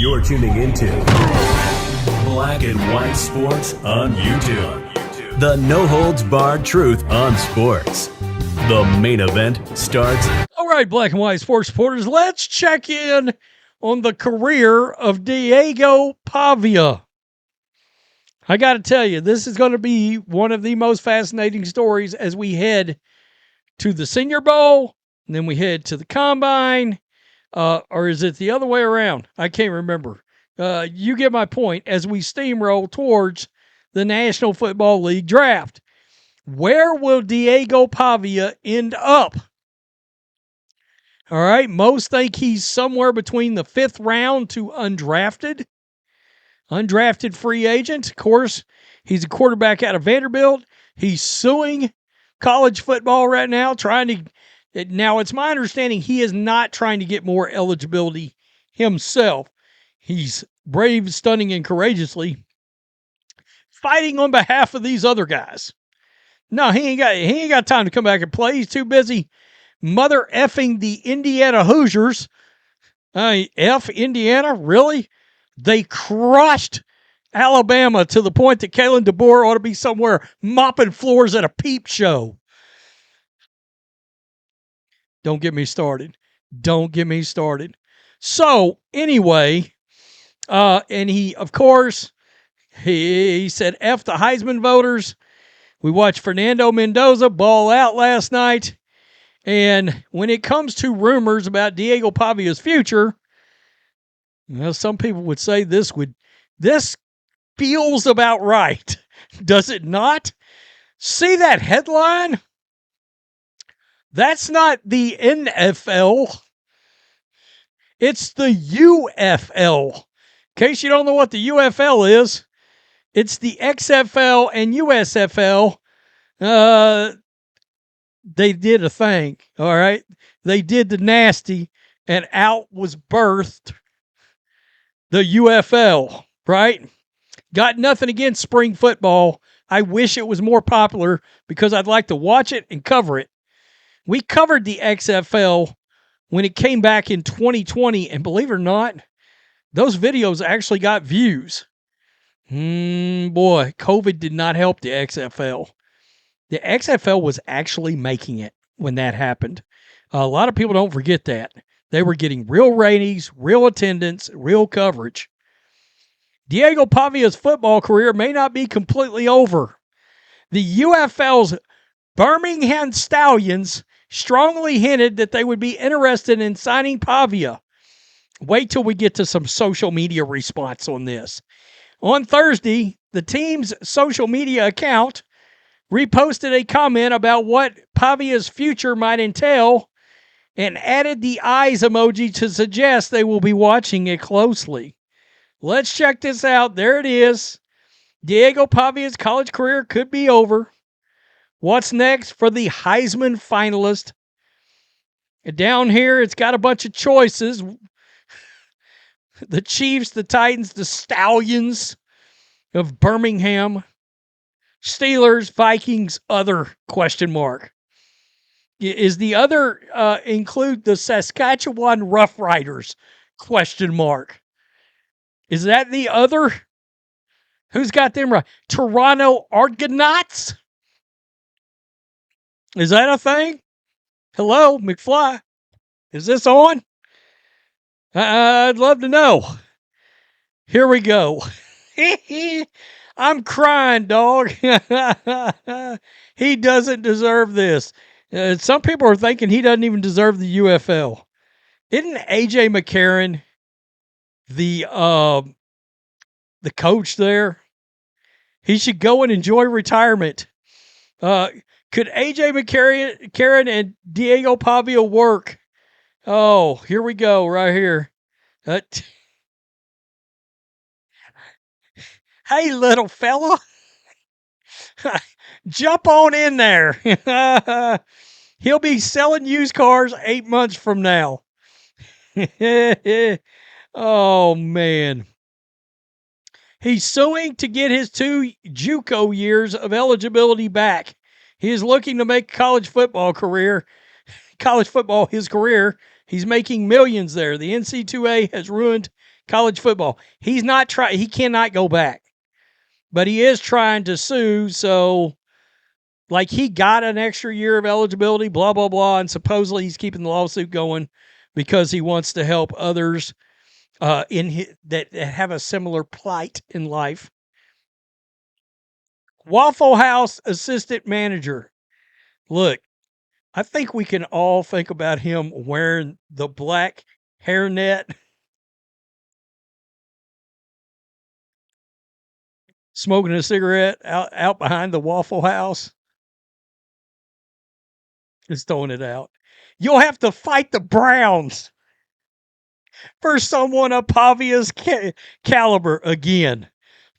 You're tuning into Black and White Sports on YouTube. The no-holds-barred truth on sports. The main event starts. All right, Black and White Sports supporters, let's check in on the career of Diego Pavia. I got to tell you, this is going to be one of the most fascinating stories as we head to the Senior Bowl, and then we head to the Combine, or is it the other way around? I can't remember. You get my point as we steamroll towards the National Football League draft. Where will Diego Pavia end up? All right, most think he's somewhere between the 5th round to undrafted free agent. Of course, he's a quarterback out of Vanderbilt. He's suing college football right now, now it's my understanding he is not trying to get more eligibility himself. He's brave, stunning, and courageously fighting on behalf of these other guys. No, he ain't got time to come back and play. He's too busy mother effing the Indiana Hoosiers. Indiana, really? They crushed Alabama to the point that Kalen DeBoer ought to be somewhere mopping floors at a peep show. Don't get me started. So, anyway, and he, of course, he said F the Heisman voters. We watched Fernando Mendoza ball out last night. And when it comes to rumors about Diego Pavia's future, well, some people would say this feels about right. Does it not? See that headline? That's not the NFL. It's the UFL. In case you don't know what the UFL is, it's the XFL and USFL. They did a thing, all right? They did the nasty, and out was birthed the UFL, right? Got nothing against spring football. I wish it was more popular because I'd like to watch it and cover it. We covered the XFL when it came back in 2020, and believe it or not, those videos actually got views. Boy, COVID did not help the XFL. The XFL was actually making it when that happened. A lot of people don't forget that. They were getting real ratings, real attendance, real coverage. Diego Pavia's football career may not be completely over. The UFL's Birmingham Stallions strongly hinted that they would be interested in signing Pavia. Wait till we get to some social media response on this. On Thursday, the team's social media account reposted a comment about what Pavia's future might entail and added the eyes emoji to suggest they will be watching it closely. Let's check this out. There it is. Diego Pavia's college career could be over. What's next for the Heisman finalist? Down here, it's got a bunch of choices. The Chiefs, the Titans, the Stallions of Birmingham, Steelers, Vikings, other question mark. Is the other include the Saskatchewan Roughriders question mark? Is that the other? Who's got them right? Toronto Argonauts? Is that a thing? Hello, McFly. Is this on? I'd love to know. Here we go. I'm crying, dog. He doesn't deserve this. Some people are thinking he doesn't even deserve the UFL. Isn't A.J. McCarron the coach there? He should go and enjoy retirement. Could A.J. McCarron and Diego Pavia work? Oh, here we go, right here. Hey, little fella. Jump on in there. He'll be selling used cars 8 months from now. Oh, man. He's suing to get his 2 JUCO years of eligibility back. He is looking to make college football his career. He's making millions there. The NCAA has ruined college football. He cannot go back. But he is trying to sue, so like he got an extra year of eligibility, blah, blah, blah, and supposedly he's keeping the lawsuit going because he wants to help others that have a similar plight in life. Waffle House assistant manager. Look, I think we can all think about him wearing the black hairnet, smoking a cigarette out behind the Waffle House. Just throwing it out. You'll have to fight the Browns for someone of Pavia's caliber again.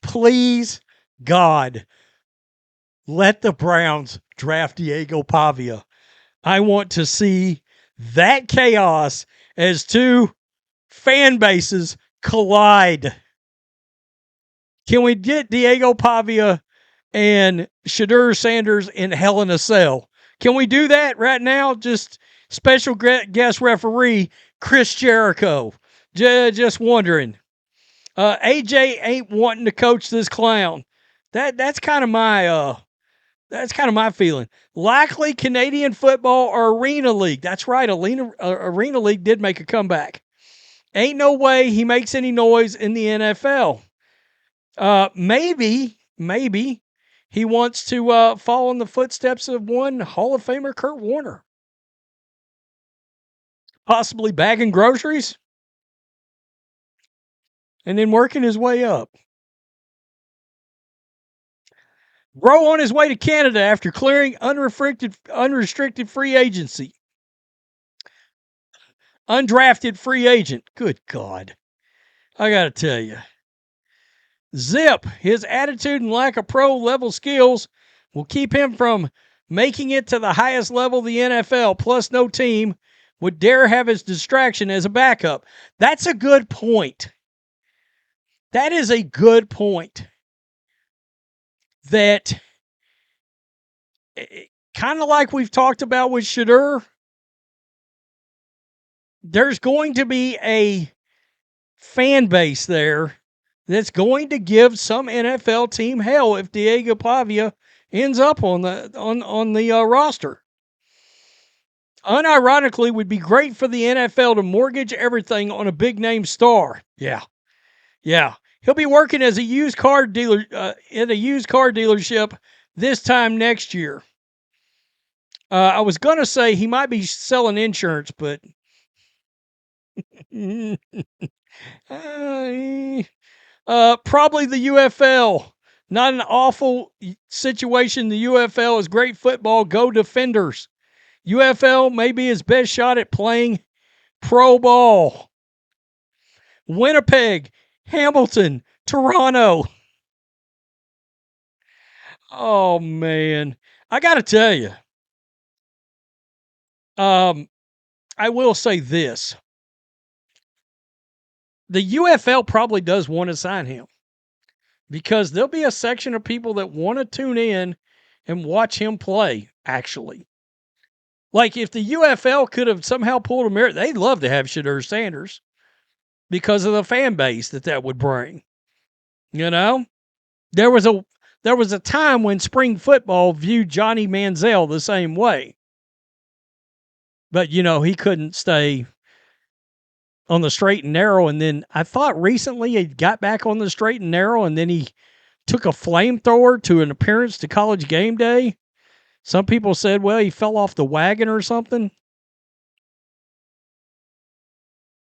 Please, God, let the Browns draft Diego Pavia. I want to see that chaos as two fan bases collide. Can we get Diego Pavia and Shedeur Sanders in Hell in a Cell? Can we do that right now? Just special guest referee Chris Jericho. Just wondering. AJ ain't wanting to coach this clown. That's kind of my feeling. Likely Canadian football or Arena League. That's right. Arena League did make a comeback. Ain't no way he makes any noise in the NFL. Maybe he wants to follow in the footsteps of one Hall of Famer, Kurt Warner. Possibly bagging groceries and then working his way up. Bro on his way to Canada after clearing unrestricted free agency. Undrafted free agent. Good God. I got to tell you. Zip, his attitude and lack of pro-level skills will keep him from making it to the highest level of the NFL, plus no team would dare have his distraction as a backup. That's a good point. That is a good point. That, kind of like we've talked about with Shedeur, there's going to be a fan base there that's going to give some NFL team hell if Diego Pavia ends up on the roster. Unironically, would be great for the NFL to mortgage everything on a big name star. Yeah. He'll be working as a used car dealer in a used car dealership this time next year. I was gonna say he might be selling insurance, but probably the UFL. Not an awful situation. The UFL is great football. Go Defenders. UFL may be his best shot at playing pro ball. Winnipeg, Hamilton, Toronto. Oh, man. I got to tell you. I will say this. The UFL probably does want to sign him because there'll be a section of people that want to tune in and watch him play, actually. Like, if the UFL could have somehow pulled a merit, they'd love to have Shedeur Sanders because of the fan base that would bring. You know? There was a time when spring football viewed Johnny Manziel the same way. But, he couldn't stay on the straight and narrow. And then I thought recently he got back on the straight and narrow, and then he took a flamethrower to an appearance to College Game Day. Some people said, well, he fell off the wagon or something.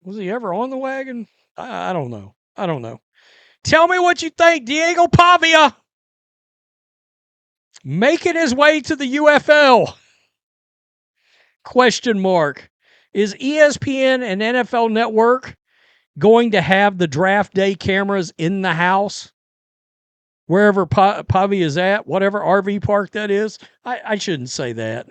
Was he ever on the wagon? I don't know. Tell me what you think. Diego Pavia making his way to the UFL. Question mark. Is ESPN and NFL Network going to have the draft day cameras in the house? Wherever Pavia is at, whatever RV park that is. I shouldn't say that.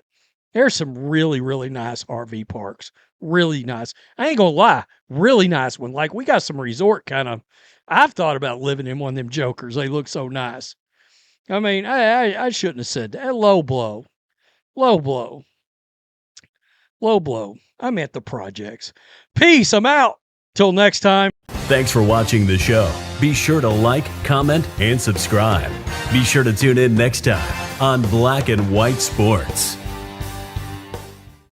There's some really, really nice RV parks. Really nice. I ain't going to lie. Really nice one. Like, we got some resort kind of. I've thought about living in one of them jokers. They look so nice. I mean, I shouldn't have said that. Low blow. I'm at the projects. Peace. I'm out. Till next time. Thanks for watching the show. Be sure to like, comment, and subscribe. Be sure to tune in next time on Black and White Sports.